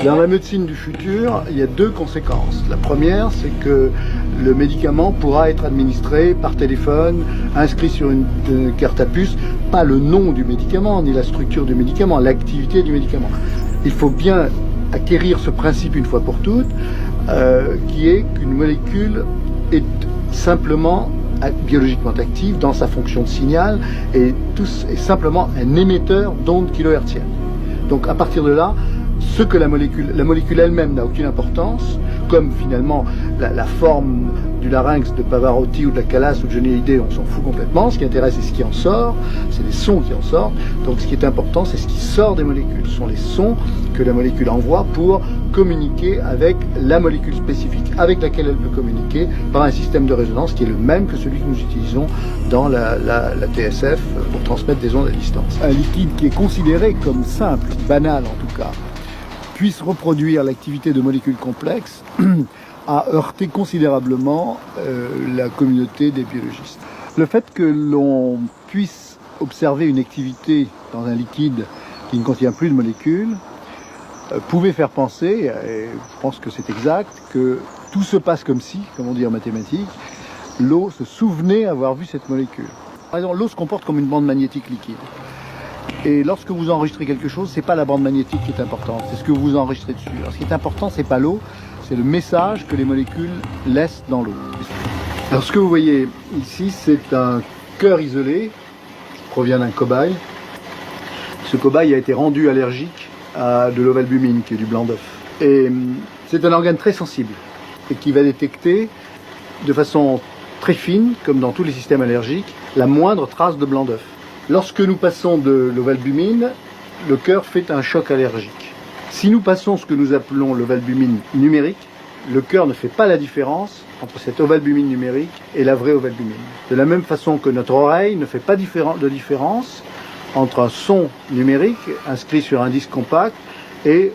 Dans la médecine du futur, il y a deux conséquences. La première, c'est que le médicament pourra être administré par téléphone, inscrit sur une carte à puce, pas le nom du médicament, ni la structure du médicament, l'activité du médicament. Il faut bien acquérir ce principe une fois pour toutes, qui est qu'une molécule est simplement biologiquement active dans sa fonction de signal et est simplement un émetteur d'ondes kilohertziennes. Donc à partir de là, ce que la molécule elle-même n'a aucune importance, comme finalement la forme du larynx de Pavarotti ou de la Callas ou de Johnny Hallyday, on s'en fout complètement. Ce qui intéresse, c'est ce qui en sort, c'est les sons qui en sortent. Donc ce qui est important, c'est ce qui sort des molécules. Ce sont les sons que la molécule envoie pour communiquer avec la molécule spécifique avec laquelle elle peut communiquer par un système de résonance qui est le même que celui que nous utilisons dans la TSF pour transmettre des ondes à distance. Un liquide qui est considéré comme simple, banal en tout cas, puisse reproduire l'activité de molécules complexes a heurté considérablement la communauté des biologistes. Le fait que l'on puisse observer une activité dans un liquide qui ne contient plus de molécules pouvait faire penser, et je pense que c'est exact, que tout se passe comme si, comme on dit en mathématiques, l'eau se souvenait avoir vu cette molécule. Par exemple, l'eau se comporte comme une bande magnétique liquide. Et lorsque vous enregistrez quelque chose, c'est pas la bande magnétique qui est importante, c'est ce que vous enregistrez dessus. Alors, ce qui est important, c'est pas l'eau, c'est le message que les molécules laissent dans l'eau. Alors ce que vous voyez ici, c'est un cœur isolé qui provient d'un cobaye. Ce cobaye a été rendu allergique à de l'ovalbumine, qui est du blanc d'œuf. Et c'est un organe très sensible et qui va détecter de façon très fine, comme dans tous les systèmes allergiques, la moindre trace de blanc d'œuf. Lorsque nous passons de l'ovalbumine, le cœur fait un choc allergique. Si nous passons ce que nous appelons l'ovalbumine numérique, le cœur ne fait pas la différence entre cette ovalbumine numérique et la vraie ovalbumine. De la même façon que notre oreille ne fait pas de différence entre un son numérique inscrit sur un disque compact et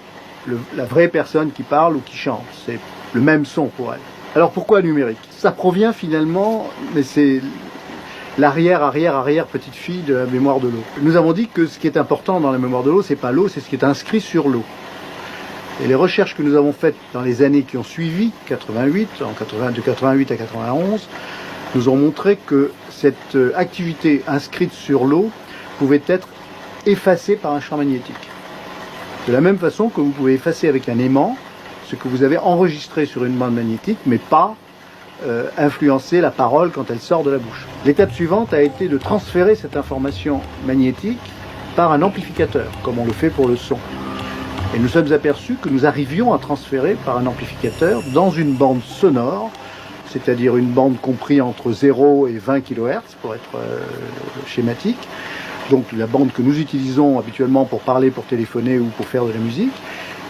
la vraie personne qui parle ou qui chante. C'est le même son pour elle. Alors pourquoi numérique? Ça provient finalement, mais c'est l'arrière petite fille de la mémoire de l'eau. Nous avons dit que ce qui est important dans la mémoire de l'eau, c'est pas l'eau, c'est ce qui est inscrit sur l'eau. Et les recherches que nous avons faites dans les années qui ont suivi, de 88 à 91, nous ont montré que cette activité inscrite sur l'eau pouvait être effacée par un champ magnétique. De la même façon que vous pouvez effacer avec un aimant ce que vous avez enregistré sur une bande magnétique, mais pas influencer la parole quand elle sort de la bouche. L'étape suivante a été de transférer cette information magnétique par un amplificateur, comme on le fait pour le son. Et nous sommes aperçus que nous arrivions à transférer par un amplificateur dans une bande sonore, c'est-à-dire une bande comprise entre 0 et 20 kHz, pour être schématique, donc la bande que nous utilisons habituellement pour parler, pour téléphoner ou pour faire de la musique,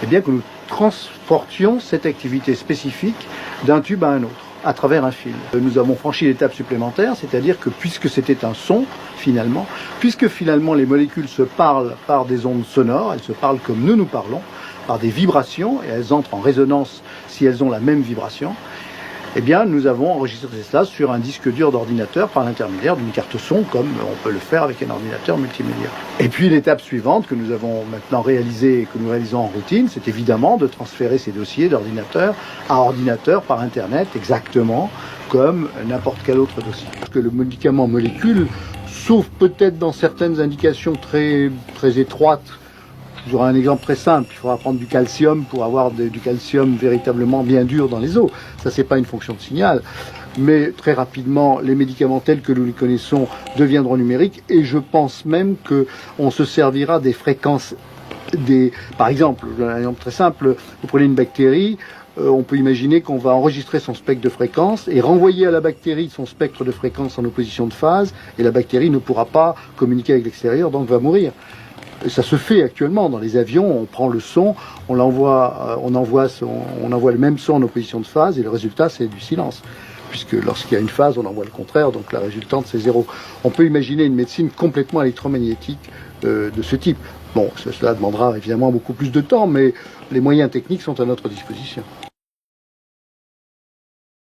eh bien que nous transportions cette activité spécifique d'un tube à un autre, à travers un fil. Nous avons franchi l'étape supplémentaire, c'est-à-dire que puisque c'était un son, finalement, puisque finalement les molécules se parlent par des ondes sonores, elles se parlent comme nous parlons, par des vibrations, et elles entrent en résonance si elles ont la même vibration, eh bien nous avons enregistré cela sur un disque dur d'ordinateur par l'intermédiaire d'une carte son, comme on peut le faire avec un ordinateur multimédia. Et puis l'étape suivante que nous avons maintenant réalisée et que nous réalisons en routine, c'est évidemment de transférer ces dossiers d'ordinateur à ordinateur par Internet, exactement comme n'importe quel autre dossier. Parce que le médicament molécule, sauf peut-être dans certaines indications très étroites. J'aurai un exemple très simple, il faudra prendre du calcium pour avoir du calcium véritablement bien dur dans les os. Ça, c'est pas une fonction de signal. Mais très rapidement, les médicaments tels que nous les connaissons deviendront numériques et je pense même qu'on se servira des fréquences par exemple, un exemple très simple, vous prenez une bactérie, on peut imaginer qu'on va enregistrer son spectre de fréquence et renvoyer à la bactérie son spectre de fréquence en opposition de phase et la bactérie ne pourra pas communiquer avec l'extérieur, donc va mourir. Ça se fait actuellement dans les avions, on prend le son, on envoie le même son en opposition de phase et le résultat c'est du silence. Puisque lorsqu'il y a une phase, on envoie le contraire, donc la résultante c'est zéro. On peut imaginer une médecine complètement électromagnétique de ce type. Bon, cela demandera évidemment beaucoup plus de temps, mais les moyens techniques sont à notre disposition.